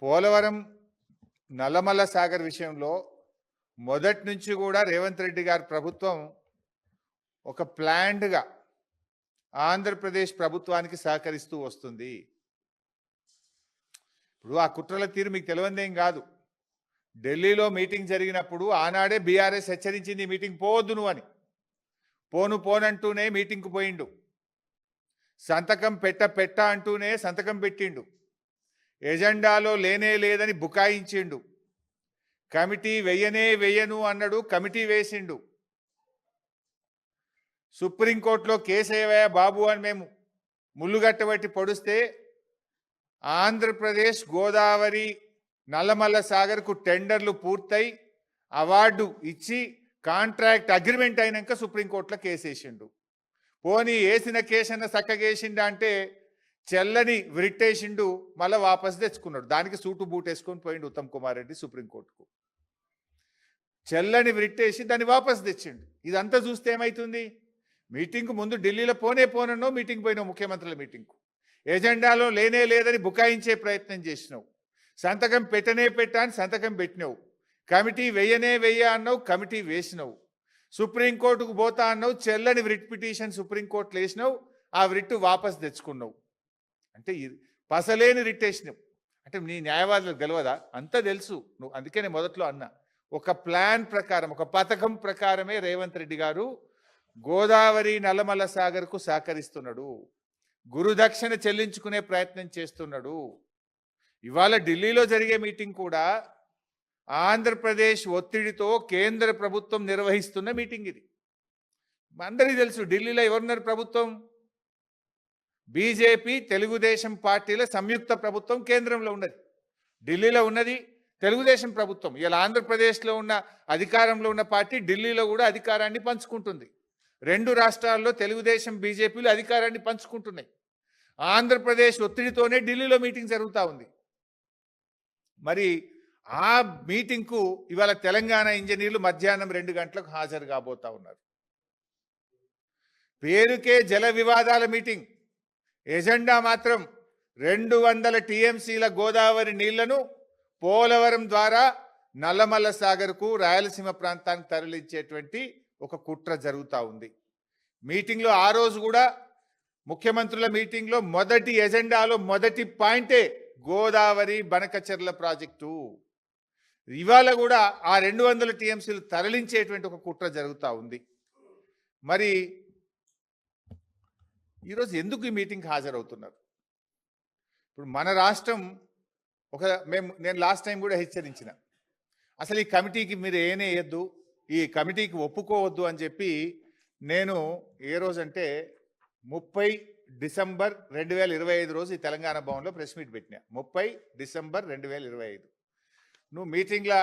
పోలవరం నల్లమల్ల సాగర్ విషయంలో మొదటి నుంచి కూడా రేవంత్ రెడ్డి గారి ప్రభుత్వం ఒక ప్లాన్డ్గా ఆంధ్రప్రదేశ్ ప్రభుత్వానికి సహకరిస్తూ వస్తుంది. ఇప్పుడు ఆ కుట్రల తీరు మీకు తెలియందేం కాదు. ఢిల్లీలో మీటింగ్ జరిగినప్పుడు ఆనాడే బీఆర్ఎస్ హెచ్చరించింది మీటింగ్ పోవద్దు నువ్వు అని. పోనంటూనే మీటింగ్కు పోయిండు. సంతకం పెట్ట అంటూనే సంతకం పెట్టిండు. ఎజెండాలో లేనే లేదని బుకాయించిండు. కమిటీ వెయ్యను అన్నాడు, కమిటీ వేసిండు. సుప్రీంకోర్టులో కేసు అయ్యా బాబు అని మేము ముళ్ళుగట్టబట్టి పొడిస్తే ఆంధ్రప్రదేశ్ గోదావరి నల్లమల్ల సాగర్కు టెండర్లు పూర్తయి అవార్డు ఇచ్చి కాంట్రాక్ట్ అగ్రిమెంట్ అయినాక సుప్రీంకోర్టులో కేసు వేసిండు. పోనీ వేసిన కేసన్న చక్కగేసిండు అంటే చెల్లని విరిట్టేసిండు, మళ్ళీ వాపసు తెచ్చుకున్నాడు. దానికి సూటు బూట్ వేసుకొని పోయిండు ఉత్తమ్ కుమార్ రెడ్డి సుప్రీంకోర్టుకు. చెల్లని విరిట్టేసి దాన్ని వాపసు తెచ్చిండు. ఇదంతా చూస్తే ఏమవుతుంది? మీటింగ్కు ముందు ఢిల్లీలో పోనన్నో మీటింగ్ పోయినావు, ముఖ్యమంత్రుల మీటింగ్కు. ఎజెండాలో లేనే లేదని బుకాయించే ప్రయత్నం చేసినావు. సంతకం పెట్టని సంతకం పెట్టినావు. కమిటీ వెయ్య అన్నావు, కమిటీ వేసినావు. సుప్రీంకోర్టుకు పోతా అన్నావు, చెల్లని రిట్ పిటిషన్ సుప్రీంకోర్టులో వేసినావు, ఆ రిట్ వాపసు తెచ్చుకున్నావు. అంటే పసలేని రిట్ వేసినావు. అంటే నీ న్యాయవాదులకు గెలవదా? అంతా తెలుసు నువ్వు. అందుకే నేను మొదట్లో అన్నా, ఒక ప్లాన్ ప్రకారం, ఒక పథకం ప్రకారమే రేవంత్ రెడ్డి గారు గోదావరి నల్లమల్ల సాగర్కు సహకరిస్తున్నాడు. గురుదక్షిణ చెల్లించుకునే ప్రయత్నం చేస్తున్నాడు. ఇవాళ ఢిల్లీలో జరిగే మీటింగ్ కూడా ఆంధ్రప్రదేశ్ ఒత్తిడితో కేంద్ర ప్రభుత్వం నిర్వహిస్తున్న మీటింగ్ ఇది. అందరికీ తెలుసు ఢిల్లీలో ఎవరున్నారు ప్రభుత్వం? బీజేపీ తెలుగుదేశం పార్టీల సంయుక్త ప్రభుత్వం కేంద్రంలో ఉన్నది. ఢిల్లీలో ఉన్నది తెలుగుదేశం ప్రభుత్వం. ఇలా ఆంధ్రప్రదేశ్లో ఉన్న అధికారంలో ఉన్న పార్టీ ఢిల్లీలో కూడా అధికారాన్ని పంచుకుంటుంది. రెండు రాష్ట్రాల్లో తెలుగుదేశం బీజేపీలు అధికారాన్ని పంచుకుంటున్నాయి. ఆంధ్రప్రదేశ్ ఒత్తిడితోనే ఢిల్లీలో మీటింగ్ జరుగుతూ ఉంది. మరి ఆ మీటింగ్కు ఇవాళ తెలంగాణ ఇంజనీర్లు మధ్యాహ్నం 2 గంటలకు హాజరు కాబోతా ఉన్నారు. పేరుకే జల వివాదాల మీటింగ్, ఎజెండా మాత్రం 200 టీఎంసీల గోదావరి నీళ్లను పోలవరం ద్వారా నల్లమల్ల సాగర్కు రాయలసీమ ప్రాంతానికి తరలించేటువంటి ఒక కుట్ర జరుగుతూ ఉంది. మీటింగ్లో ఆ రోజు కూడా ముఖ్యమంత్రుల మీటింగ్లో మొదటి ఎజెండాలో మొదటి పాయింటే గోదావరి బనకచెర్ల ప్రాజెక్టు. ఇవాళ కూడా ఆ 200 టీఎంసీలు తరలించేటువంటి ఒక కుట్ర జరుగుతూ ఉంది. మరి ఈరోజు ఎందుకు ఈ మీటింగ్కి హాజరవుతున్నారు? ఇప్పుడు మన రాష్ట్రం నేను లాస్ట్ టైం కూడా హెచ్చరించిన, అసలు ఈ కమిటీకి మీరు వేయద్దు, ఈ కమిటీకి ఒప్పుకోవద్దు అని చెప్పి నేను ఏ రోజంటే 30 డిసెంబర్ 2025 రోజు ఈ తెలంగాణ భవన్లో ప్రెస్ మీట్ పెట్టినా. 30 డిసెంబర్ 2025 నువ్వు మీటింగ్లో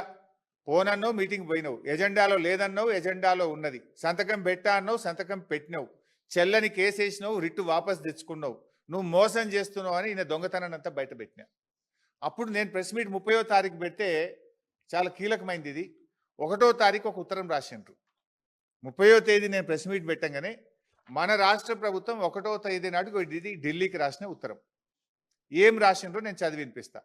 పోనన్నావు, మీటింగ్ పోయినావు. ఎజెండాలో లేదన్నావు, ఎజెండాలో ఉన్నది. సంతకం పెట్టా అన్నావు, సంతకం పెట్టినావు. చెల్లని కేసు వేసినావు, రిట్టు వాపసు తెచ్చుకున్నావు. నువ్వు మోసం చేస్తున్నావు అని ఈయన దొంగతనాన్ని అంతా బయట పెట్టినా. అప్పుడు నేను ప్రెస్ మీట్ 30వ తారీఖు పెడితే చాలా కీలకమైంది ఇది. 1వ తారీఖు ఒక ఉత్తరం రాసిండ్రు. 30వ తేదీ నేను ప్రెస్ మీట్ పెట్టంగానే మన రాష్ట్ర ప్రభుత్వం 1వ తేదీ నాటికి ఇది ఢిల్లీకి రాసిన ఉత్తరం. ఏం రాసిండ్రో నేను చదివి వినిపిస్తా.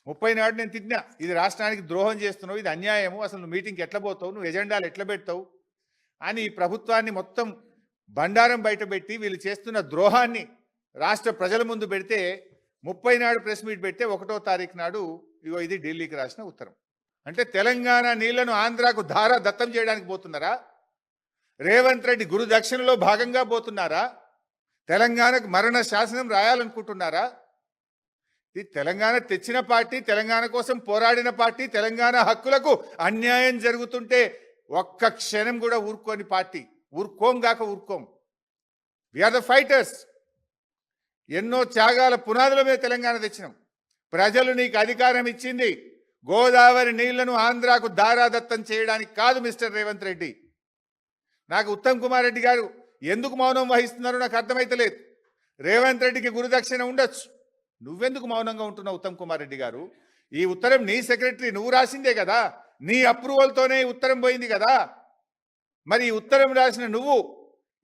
30 నాడు నేను తిట్టినా, ఇది రాష్ట్రానికి ద్రోహం చేస్తున్నావు, ఇది అన్యాయము, అసలు నువ్వు మీటింగ్కి ఎట్లా పోతావు, నువ్వు ఎజెండాలు ఎట్లా పెడతావు అని ఈ ప్రభుత్వాన్ని మొత్తం బండారం బయటపెట్టి వీళ్ళు చేస్తున్న ద్రోహాన్ని రాష్ట్ర ప్రజల ముందు పెడితే 30 నాడు ప్రెస్ మీట్ పెడితే 1వ తారీఖు నాడు ఇగో ఇది ఢిల్లీకి రాసిన ఉత్తరం. అంటే తెలంగాణ నీళ్లను ఆంధ్రాకు ధార దత్తం చేయడానికి పోతున్నారా? రేవంత్ రెడ్డి గురు దక్షిణలో భాగంగా పోతున్నారా? తెలంగాణకు మరణ శాసనం రాయాలనుకుంటున్నారా? ఇది తెలంగాణ తెచ్చిన పార్టీ, తెలంగాణ కోసం పోరాడిన పార్టీ, తెలంగాణ హక్కులకు అన్యాయం జరుగుతుంటే ఒక్క క్షణం కూడా ఊరుకోని పార్టీ. ఊరుకోం. We're the fighters. ఎన్నో త్యాగాల పునాదుల మీద తెలంగాణ తెచ్చినాం. ప్రజలు నీకు అధికారం ఇచ్చింది గోదావరి నీళ్లను ఆంధ్రాకు దారాదత్తం చేయడానికి కాదు మిస్టర్ రేవంత్ రెడ్డి. నాకు ఉత్తమ్ కుమార్ రెడ్డి గారు ఎందుకు మౌనం వహిస్తున్నారో నాకు అర్థమైతలేదు. రేవంత్ రెడ్డికి గురుదక్షిణ ఉండొచ్చు, నువ్వెందుకు మౌనంగా ఉంటున్నావు ఉత్తమ్ కుమార్ రెడ్డి గారు? ఈ ఉత్తరం నీ సెక్రటరీ నువ్వు రాసిందే కదా, నీ అప్రూవల్తోనే ఉత్తరం పోయింది కదా. మరి ఈ ఉత్తరం రాసిన నువ్వు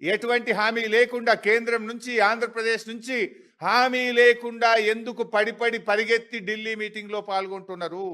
ఎటువంటి హామీ లేకుండా కేంద్రం నుంచి, ఆంధ్రప్రదేశ్ నుంచి హామీ లేకుండా ఎందుకు పడి పరిగెత్తి ఢిల్లీ మీటింగ్లో పాల్గొంటున్నారు?